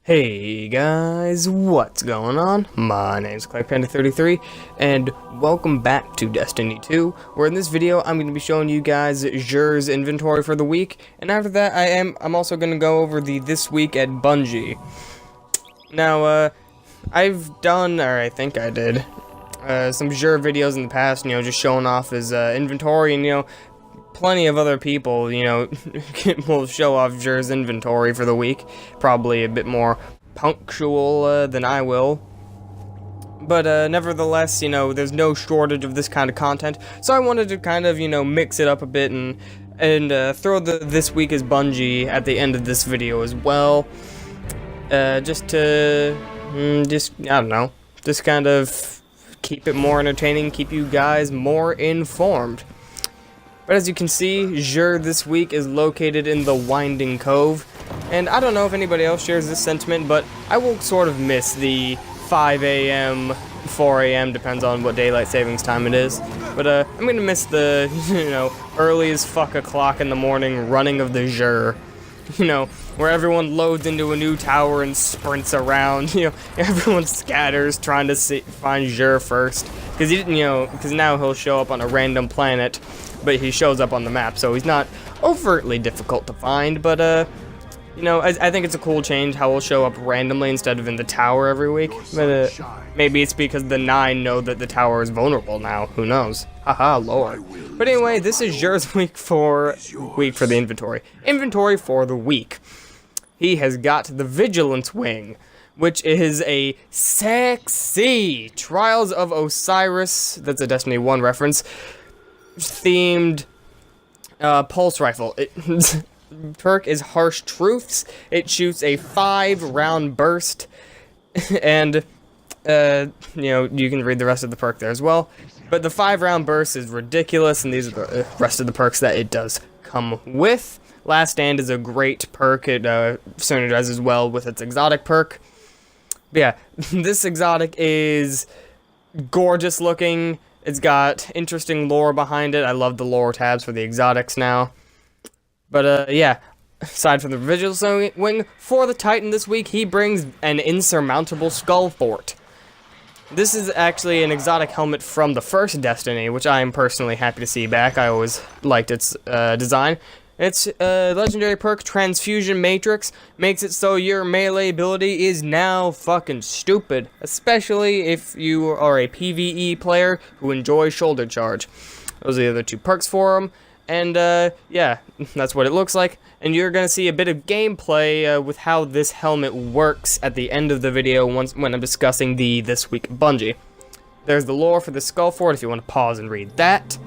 Hey guys, what's going on? My name's ClarkPanda33, and welcome back to Destiny 2, where in this video I'm going to be showing you guys Xur's inventory for the week, and after that I'm also going to go over the This Week at Bungie. Now, I've done, or I think I did, some Xur videos in the past, just showing off his inventory, and plenty of other people, will show off Xur's inventory for the week. Probably a bit more punctual than I will. But nevertheless, there's no shortage of this kind of content. So I wanted to kind of, mix it up a bit and throw the This Week as Bungie at the end of this video as well. Just to, I don't know, just kind of keep it more entertaining, keep you guys more informed. But as you can see, Xur this week is located in the Winding Cove, and I don't know if anybody else shares this sentiment, but I will sort of miss the 5 a.m., 4 a.m., depends on what daylight savings time it is, but I'm gonna miss the, early as fuck o'clock in the morning running of the Xur, where everyone loads into a new tower and sprints around, everyone scatters trying to find Xur first, because now he'll show up on a random planet, but he shows up on the map, so he's not overtly difficult to find, but, I think it's a cool change how he'll show up randomly instead of in the tower every week, but, maybe it's because the 9 know that the tower is vulnerable now, who knows? Haha, lore. But anyway, this is Xur's week for the inventory. Inventory for the week. He has got the Vigilance Wing, which is a sexy Trials of Osiris, that's a Destiny 1 reference, themed pulse rifle. Perk is Harsh Truths. It shoots a 5-round burst, and you can read the rest of the perk there as well. But the 5-round burst is ridiculous, and these are the rest of the perks that it does come with. Last Stand is a great perk. It synergizes well with its exotic perk. But yeah, this exotic is gorgeous looking. It's got interesting lore behind it. I love the lore tabs for the exotics now. But yeah, aside from the Vigilance Wing, for the Titan this week, he brings an insurmountable skull fort. This is actually an exotic helmet from the first Destiny, which I am personally happy to see back. I always liked its design. Its legendary perk, Transfusion Matrix, makes it so your melee ability is now fucking stupid, especially if you are a PvE player who enjoys Shoulder Charge. Those are the other 2 perks for him, and yeah, that's what it looks like, and you're gonna see a bit of gameplay with how this helmet works at the end of the video when I'm discussing the This Week Bungie. There's the lore for the Skull Fort if you want to pause and read that.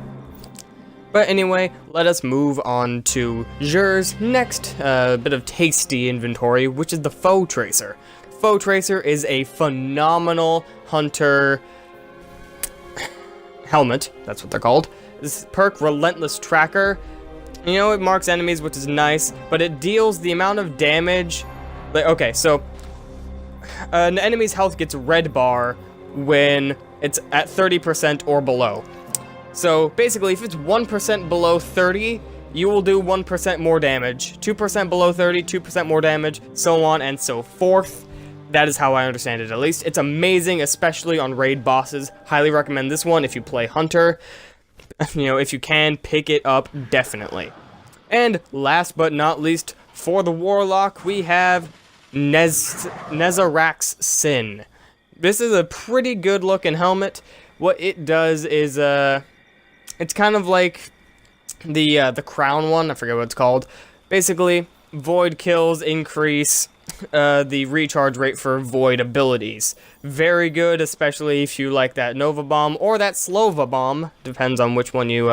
But anyway, let us move on to Xur's next bit of tasty inventory, which is the Foe Tracer. Foe Tracer is a phenomenal hunter helmet, that's what they're called. This perk, Relentless Tracker, it marks enemies, which is nice, but it deals the amount of damage. Okay, so an enemy's health gets red bar when it's at 30% or below. So basically, if it's 1% below 30, you will do 1% more damage. 2% below 30, 2% more damage, so on and so forth. That is how I understand it, at least. It's amazing, especially on raid bosses. Highly recommend this one if you play Hunter. If you can, pick it up, definitely. And last but not least, for the Warlock, we have Nezarac's Sin. This is a pretty good looking helmet. What it does is, it's kind of like the crown one, I forget what it's called. Basically, void kills increase the recharge rate for void abilities. Very good, especially if you like that Nova Bomb or that Slova Bomb. Depends on which one you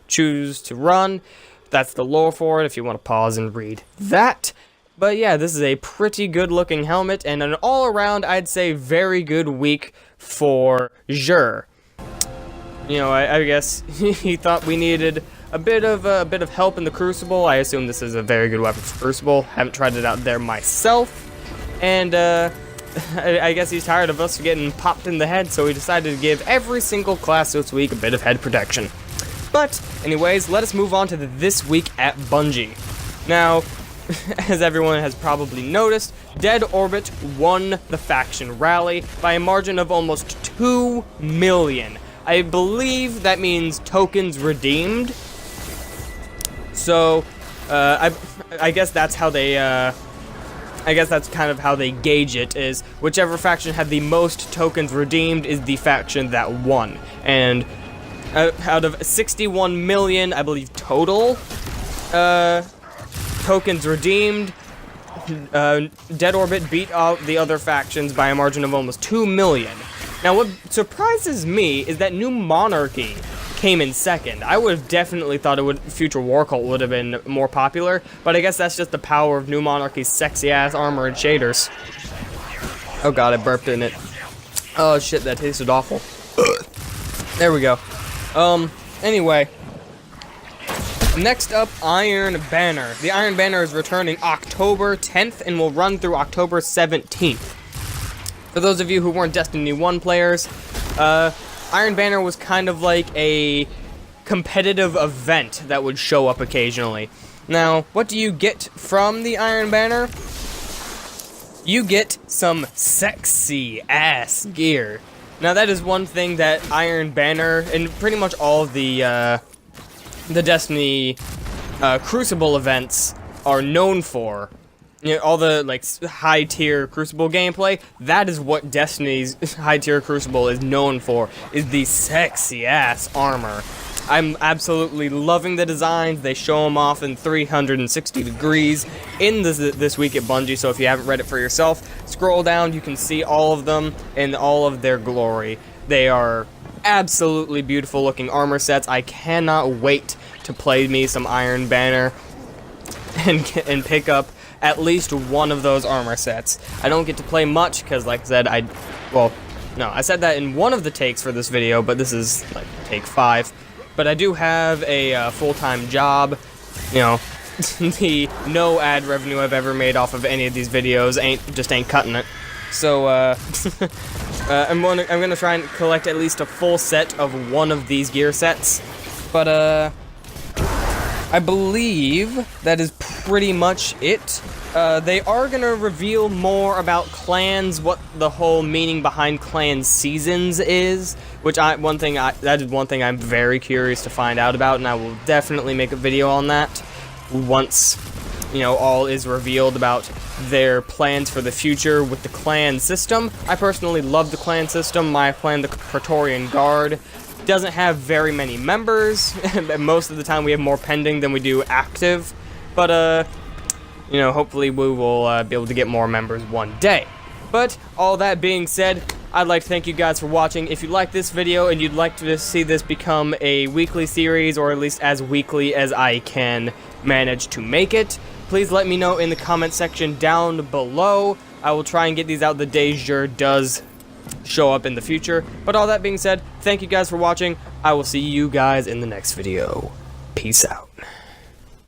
choose to run. That's the lore for it if you want to pause and read that. But yeah, this is a pretty good looking helmet and an all-around, I'd say, very good week for Xur. I guess he thought we needed a bit of help in the Crucible. I assume this is a very good weapon for Crucible. Haven't tried it out there myself, and I guess he's tired of us getting popped in the head, so he decided to give every single class this week a bit of head protection. But anyways, let us move on to the This Week at Bungie. Now, as everyone has probably noticed, Dead Orbit won the faction rally by a margin of almost 2 million. I believe that means tokens redeemed. So, I guess that's how they, I guess that's kind of how they gauge it, is whichever faction had the most tokens redeemed is the faction that won. And out of 61 million, I believe, total tokens redeemed, Dead Orbit beat out the other factions by a margin of almost 2 million. Now, what surprises me is that New Monarchy came in second. I would have definitely thought Future War Cult would have been more popular, but I guess that's just the power of New Monarchy's sexy-ass armor and shaders. Oh god, I burped in it. Oh shit, that tasted awful. There we go. Anyway. Next up, Iron Banner. The Iron Banner is returning October 10th and will run through October 17th. For those of you who weren't Destiny 1 players, Iron Banner was kind of like a competitive event that would show up occasionally. Now, what do you get from the Iron Banner? You get some sexy ass gear. Now, that is one thing that Iron Banner and pretty much all of the Destiny Crucible events are known for. You know, all the like high-tier Crucible gameplay, that is what Destiny's high-tier Crucible is known for, is the sexy-ass armor. I'm absolutely loving the designs. They show them off in 360 degrees in this week at Bungie, so if you haven't read it for yourself, scroll down, you can see all of them in all of their glory. They are absolutely beautiful looking armor sets. I cannot wait to play me some Iron Banner and pick up at least one of those armor sets. I don't get to play much because, like I said, I said that in one of the takes for this video, but this is like take 5. But I do have a full-time job. You know, the no ad revenue I've ever made off of any of these videos ain't cutting it. So I'm gonna try and collect at least a full set of one of these gear sets. But I believe that is pretty much it. They are gonna reveal more about clans, what the whole meaning behind clan seasons is, which that is one thing I'm very curious to find out about, and I will definitely make a video on that once, you know, all is revealed about their plans for the future with the clan system. I personally love the clan system. My clan, the Praetorian Guard, doesn't have very many members. Most of the time we have more pending than we do active, but you know, hopefully we will be able to get more members one day. But all that being said, I'd like to thank you guys for watching. If you like this video and you'd like to see this become a weekly series, or at least as weekly as I can manage to make it, please let me know in the comment section down below. I will try and get these out the day Xur does show up in the future. But all that being said, thank you guys for watching. I will see you guys in the next video. Peace out.